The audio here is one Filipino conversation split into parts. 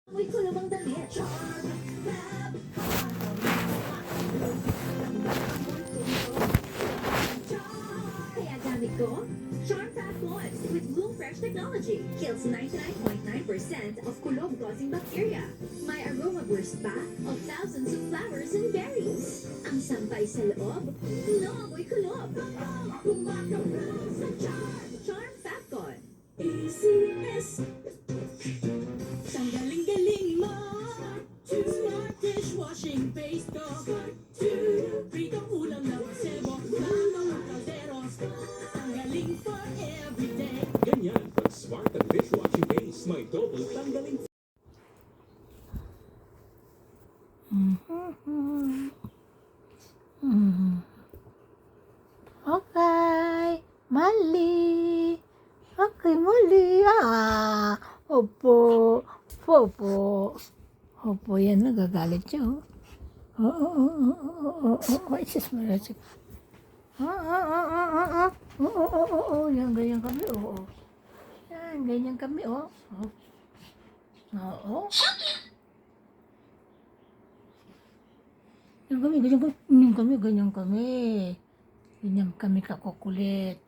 Amoy ko namang damit. Kaya gamit ko, Charm Fab Boys with Bloom Fresh Technology. Kills 99.9% of kulob-causing bacteria. May aroma burst pa of thousands of flowers and berries. Ang sampay sa loob, no amoy kulob. Charm Fab Con. ECS. Tanggaling-galing mo. Smart dishwashing paste ko. Pritong ulam na masebo. Mga kalderos. Tanggaling for everyday. Ganyan, pag smart ang dishwashing base, may double tanggaling. Okay, mali. Okay, mali. Opo. Opo. Opo, yan, nagagalit siya, oh. Ay, sis, marasik. Yan, ganyan kami, oo. Yan, ganyan kami, oo. Oo. Ganyan kami, ganyan kami. Ganyan kami kakukulit.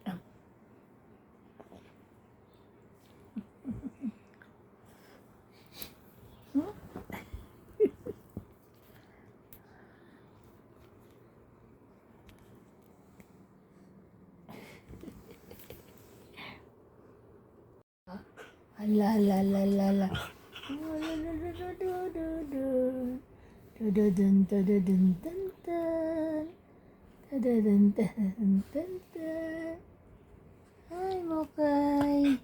La la la la la. Hi, Mokay.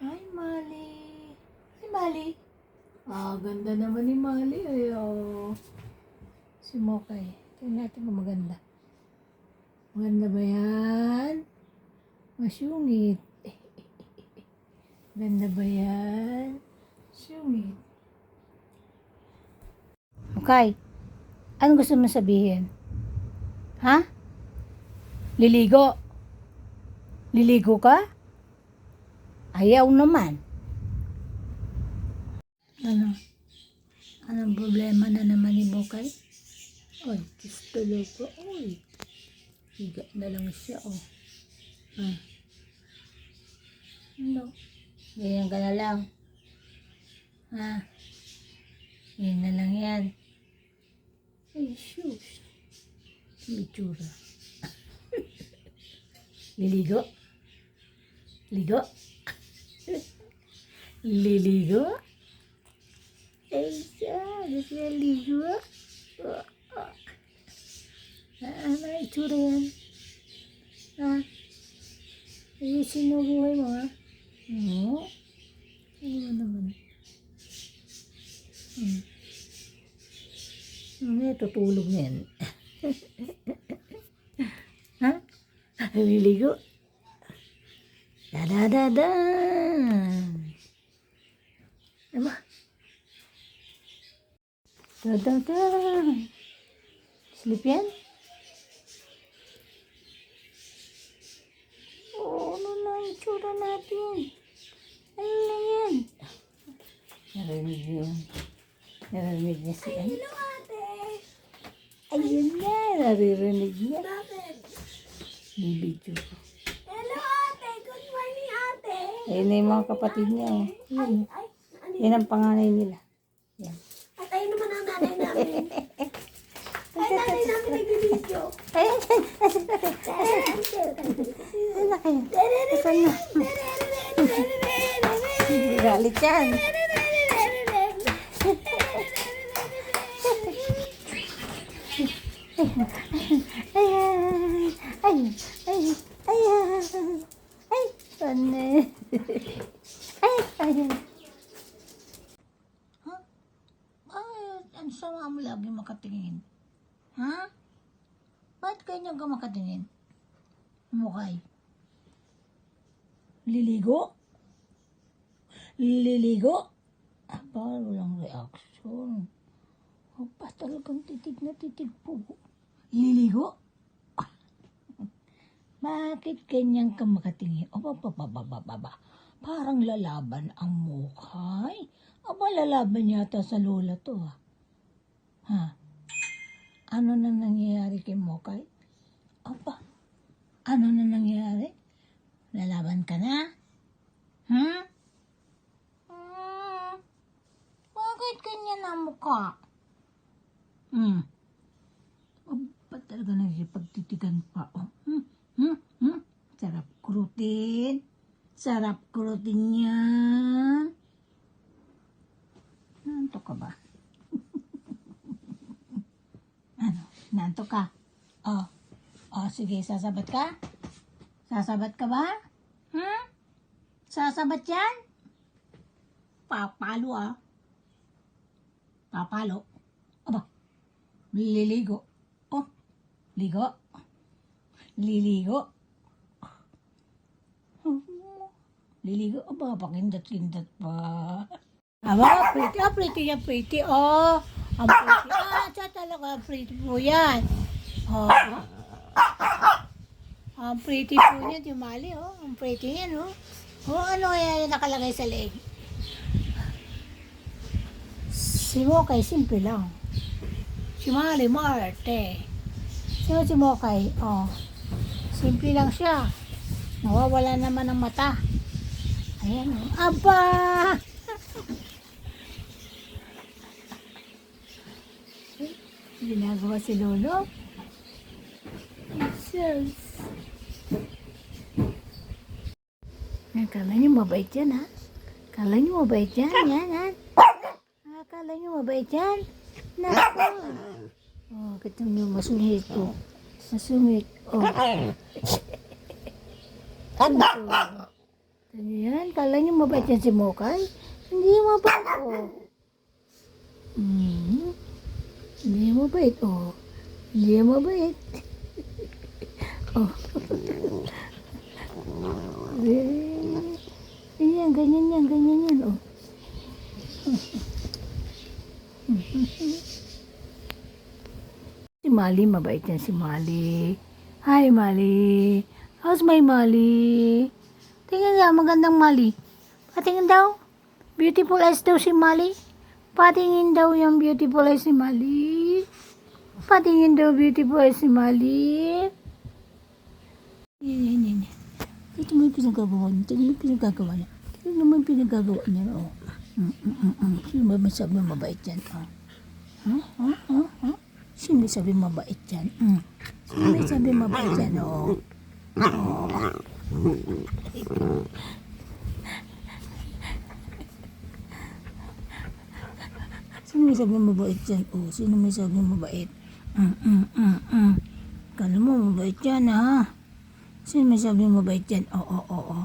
Hi, Mali. Hi, Mali. Ganda naman ni Mali. Ay, oh. Si Mokay. Tingnan natin kung maganda. Maganda ba yan? Masyungit. Ganda ba yan? Sungit. Okay. Anong gusto mo sabihin? Ha? Liligo? Liligo ka? Ayaw naman. Ano? Anong problema na naman ni Bokay? Ay, Diyos talaga. Ay. Higa na lang siya, oh. Ano? Ganyan ka na lang. Ganyan na lang yan. Ay, shoes. Itsura. Liligo? Ligo? Liligo? Ay, siya. Gusto niya ligo? Ano itsura yan? Ayusin mo buhay mo, ha? Oo. Ano naman? Tutulog na yan. Ha? Liligo? Da-da-da-da! Diba? Da-da-da! Sleep yan? Ano na ang itsura natin? Ano na yan? Narinig yun. Narinig niya si Ay. Hello, ate. Ayun na, naririnig niya. Bakit? Bibidyo ko. Hello, ate. Good morning, ate. Ayun na yung mga kapatid niya. Oh. Yan. Ano Yan ang panganay nila. Yan. At ayun naman ang nanay namin. Ay, nanay namin nag-video. Ayun na kayo. Asan na? Galit yan. Ayan. Ay. Ayan. Ay. Pane. Ay. Ayan. Ha? Ay, ang sama mo lagi makatingin. Ha? Ba't ganyan ka makatingin? Mukhay. Liligo? Liligo? Parang walang reaction. Aba, talagang titig na titig po. Liligo? Bakit ganyan ka makatingin? O, Parang lalaban ang Mokay. Aba, lalaban yata sa lola to, ha? Ha? Ano na nangyayari kay Mokay? Aba, ano na nangyayari? Lalaban ka na? Hmm? Bakit ganyan ang mukha? Ba't talaga nagsipagtitigan pa? Oh. Sarap kurutin. Sarap kurutin yan. Nanto ka ba? Ano? Nanto ka? Oh. Oh, sige, sasabat ka? Sasabat ka ba? Sasabat yan? Papalo, ah. Papalo. Aba, liligo. Oh, ligo. Liligo. Liligo. Aba, pakindat-kindat pa. Aba, pretty yan, pretty. Oh, ang pretty. Siya talaga, pretty po yan. Oh, ang pretty po niya, di mali, oh. Ang pretty yan, oh. Oh, ano kaya yung nakalagay sa leeg? Si Mokay, simple lang. Si Mali, maarte. Sino si Mokay? Oh, simple lang siya. Nawawala naman ng mata. Ayan, oh. Aba! Ginagawa si Lolo. Jesus. Kala niyo mabait yan, ha? Kala niyo mabait yan, yan, ha? Kala niyo mabait yan? Naku. Oh, kitang niyo masungit ko. Masungit. Oh. Ano? Yan, kala niyo mabait yan si Mokay? Hindi mabait, oh. Hindi mabait, oh. Hindi mabait. Oh. Ganyan yan, oh. Si Mali, mabait yan si Mali. Hi, Mali. How's my Mali? Tingnan nga, magandang Mali. Patingin daw. Beautiful eyes daw si Mali. Patingin daw yung beautiful eyes si Mali. Patingin daw beautiful eyes si Mali. Yan. Ito mo yung pinagagawa niya. Ito mo yung pinagagawa niya. Ito mo yung pinagagawa niya, oh. Sino ba may sabi mabait yan? Sino may sabi mabait yan? Sino may sabi mabait yan? Sino may sabi mabait yan? Sino may sabi mabait? Kala mo mabait yan, ha? Sino may sabi mabait yan? Oo.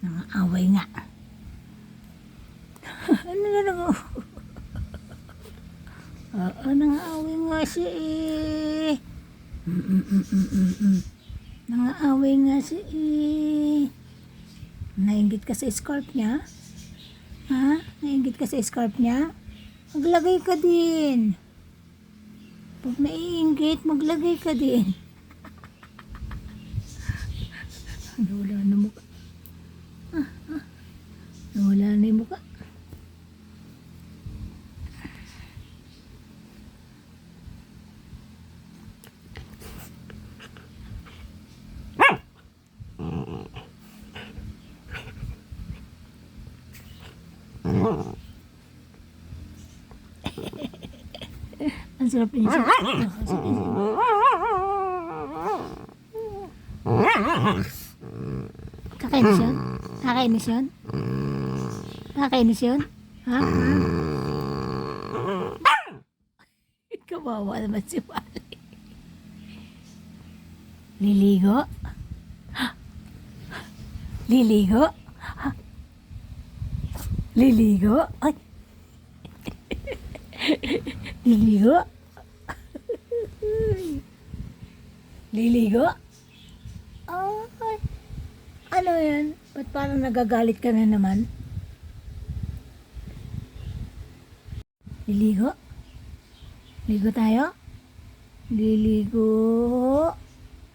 Nangaaway nga. Ano na lang, oh. Nangaaway nga siya, eh. Nangaaway nga siya, eh. Nainggit ka sa scarf niya? Ha? Nainggit ka sa scarf niya? Maglagay ka din. Pag naiinggit, maglagay ka din. Nawala na mukha. Nawala na yung mukha. Ang sarap niya siya. Kakainis yun? Kakainis yun? Kakainis yun? Ha? Kawawa naman si Mali. Liligo? Liligo? Liligo? Ay! Liligo? Liligo? Ay! Ano yan? Ba't parang nagagalit ka na naman? Liligo? Ligo tayo? Liligo?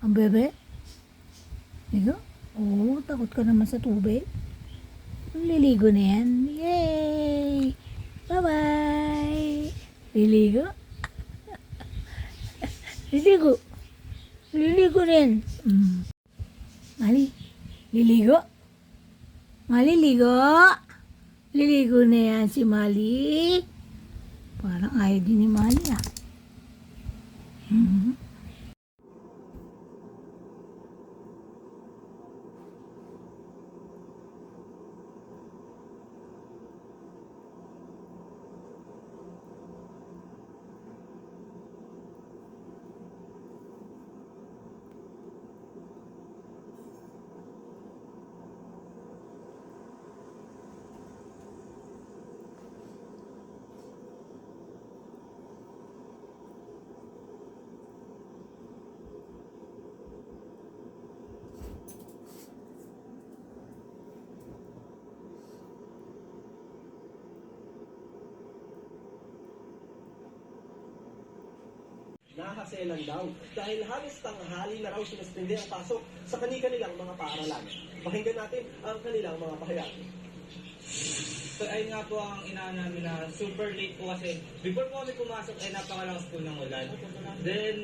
Ang bebe? Ligo? Oh, takot ka naman sa tubig. Liligo na yan. Yay! Bye-bye! Liligo? Liligo. Liligo rin. Mali, liligo. Mali, ligo. Liligo na yan si Mali. Parang ayaw din ni Mali ah. Nakaselan daw dahil halos tanghali na raw sinuspende ang pasok sa kanilang mga paaralan. Pakinggan natin ang kanilang mga pahayag. So ayun nga po ang inaan namin na super late po kasi before po kami pumasok ay napakalakas po ng ulan. Then